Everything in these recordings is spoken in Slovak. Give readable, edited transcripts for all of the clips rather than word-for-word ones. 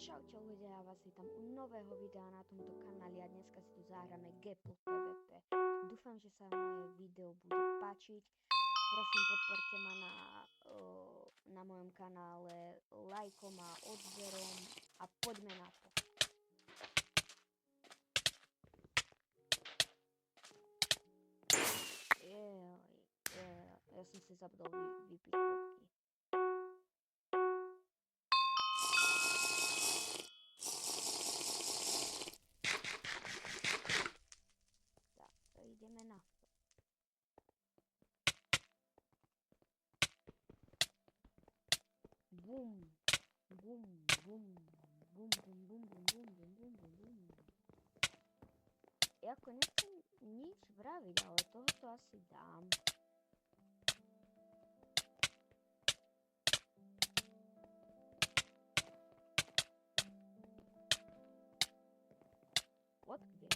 Čaute ľudia, ja vás vítam u nového videa na tomto kanáli a dneska si tu zahráme Gapple PvP. Dúfam, že sa moje video bude páčiť. Prosím, podporte ma na mojom kanále lajkom a odberom a poďme na to. Ja som si zabudol vypiť fotky. Ideme na to. Bum, bum, bum, bum, bum, bum, bum, bum, bum, bum, bum, bum. Jako nechcem nič vraviť, ale tohoto asi dám. What? Kde?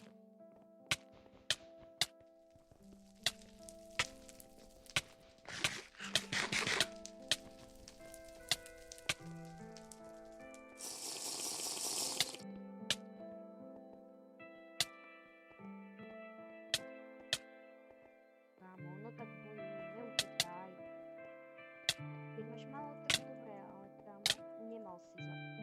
No tak boj, neutekaj. Keď máš málo, tak dobre, ale kámo, nemal si za to.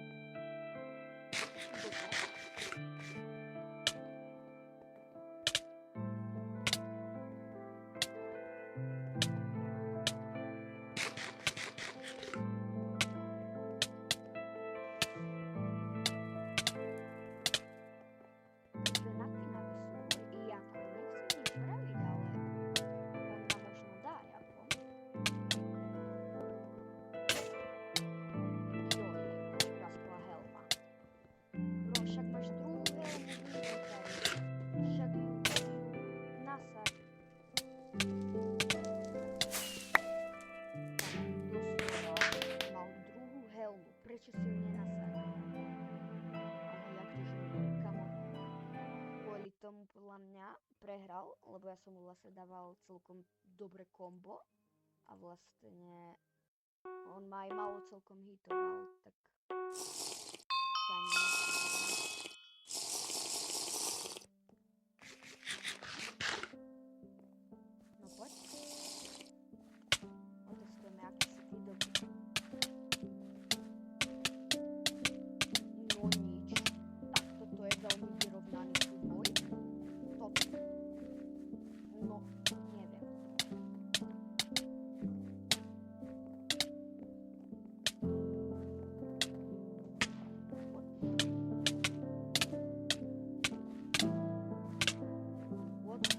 Prečo si ju nenasadil? Ale jakže kamo, kvôli tomu podľa mňa prehral, lebo ja som mu vlastne dával celkom dobre kombo a vlastne on ma aj malo celkom hitoval, tak sa no poď. Otestujeme, aký si ty dobrý. Veľmi vyrovnaný súboj. Toto. No, neviem.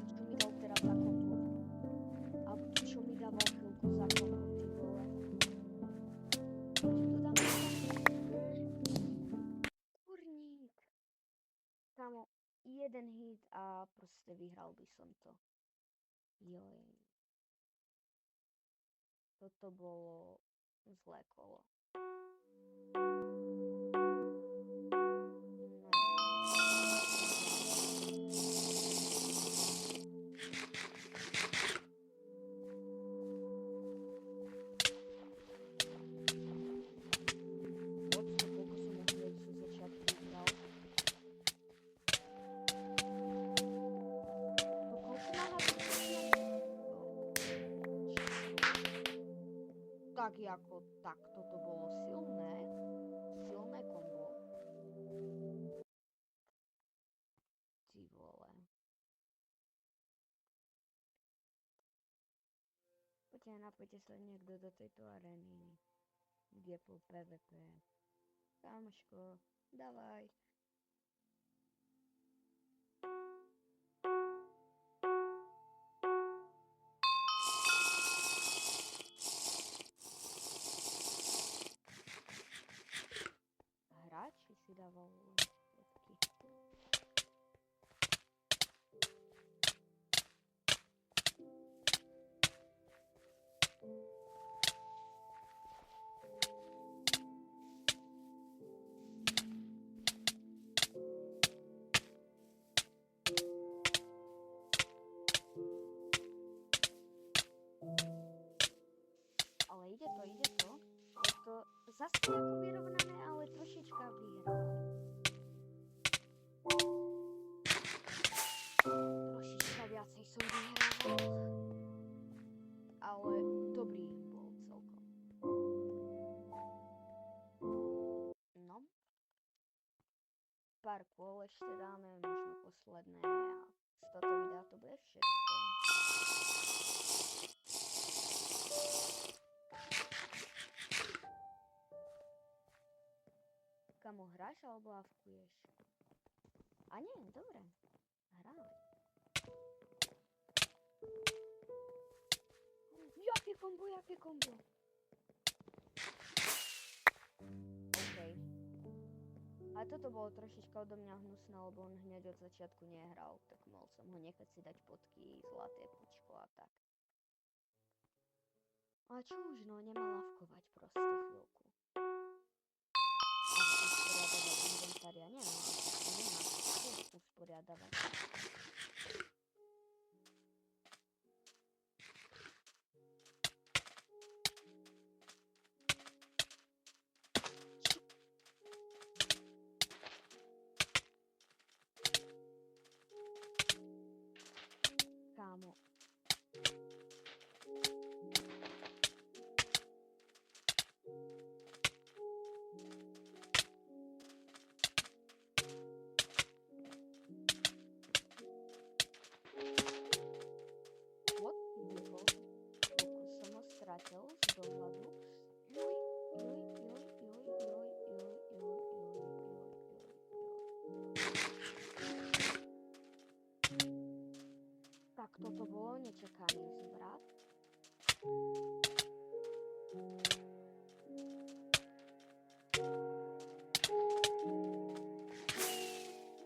Čo mi dal teraz za kombo? Alebo čo mi dával chvíľku za kombo, ty vole? Čo to dám? Kurník. Kámo, jeden hit a proste vyhral by som to. Joj. Toto bolo zlé kolo. Tak ako tak, toto bolo silné kombo. Ty vole. Poďte sa niekto do tejto arény. Gapple PvP. Kamoško, dávaj. Či si dával fotky. Ale ide to. Je to zase nejako vyrovnané, ale trošička výhra. pár kôl ešte dáme, možno posledné a z toto videa to bude všetko. Kamo, hráš alebo avkuješ? A nie, dobre. Hrám. Jaké kombo, jaké kombo? OK. A toto bolo trošička odo mňa hnusné, lebo on hneď od začiatku nehral, tak mohol som ho nechať si dať potky, zlaté pučko a tak. A čo už, no, nemá lavkovať proste chvíľku. A usporiadavať inventár, ja neviem, ale to nemá usporiadavať. Kámo. What? Vyhol. Pokus som ho stratil z dohľadu. Juj, juj, juj, juj, juj, juj, juj, juj. Tak toto bolo nečakaný zvrat.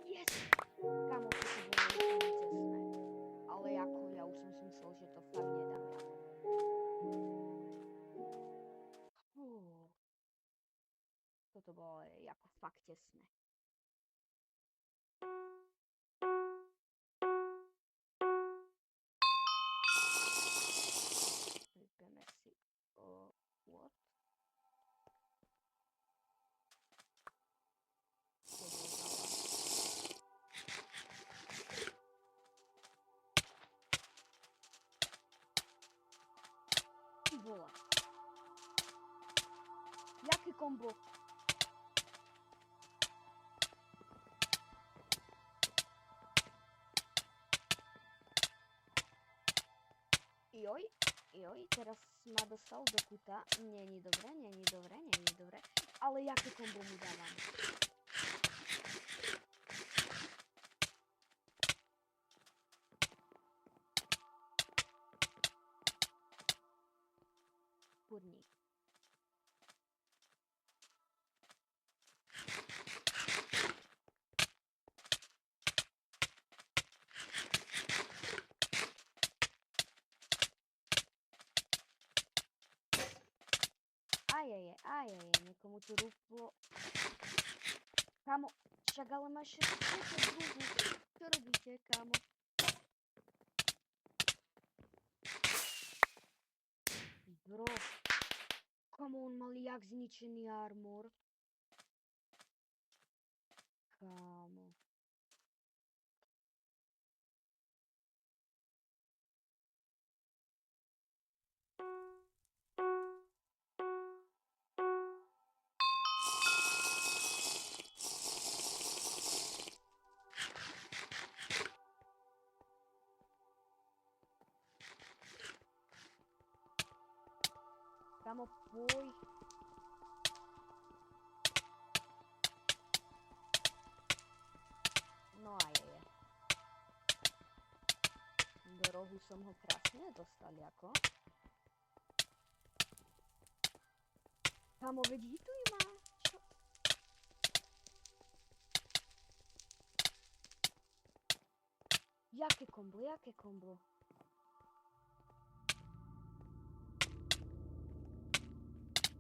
Yes! Kamo, toto bolo úplne tesné. Ale ako, ja už som si myslel, že to fakt nedám jako. Toto bolo jako fakt tesné. Vypijeme si what? To bol zala. Ty vole. Jaké kombo? Joj, joj, teraz ma dostal do kuta. Není dobré, není dobré, není dobré. Ale jaké kombo mu dávam? Kurník. Ajaje, niekomu tu rúflo. Kámo, však ale máš 6 druhu. Čo robíte, kámo? Bro, kámo, on mal jak zničený armor. Kámo. Kámo, poj. No a je. Do rohu som ho krásne dostal, jako. Kámo, veď hituj ma. Čo? Jaké kombo, jaké kombo?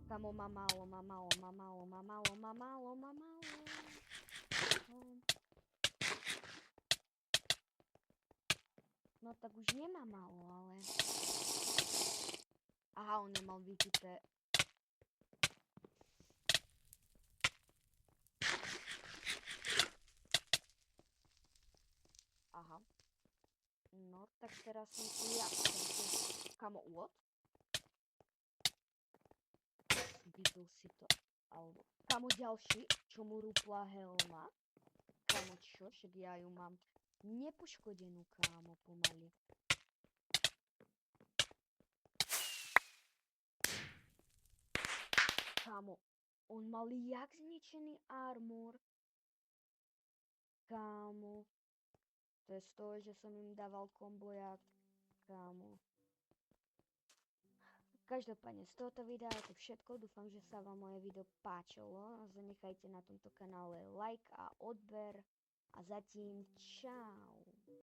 Kámo, má málo. No tak už nemá málo, ale... Aha, on nemal vypité. Aha. No, tak teraz som tu ja. Kamo, what? Vypil si to. Alebo... Kamo, ďalší, čo mu rúpla helma. Kámo, čo? Však ja ju mám nepoškodenú, kámo, pomaly. Kámo, on mal jak zničený armor. Kámo, to je z toho, že som im dával kombo jak, kámo. Každopádne z tohoto videa je to všetko, dúfam, že sa vám moje video páčilo. Zanechajte na tomto kanále like a odber a zatím čau.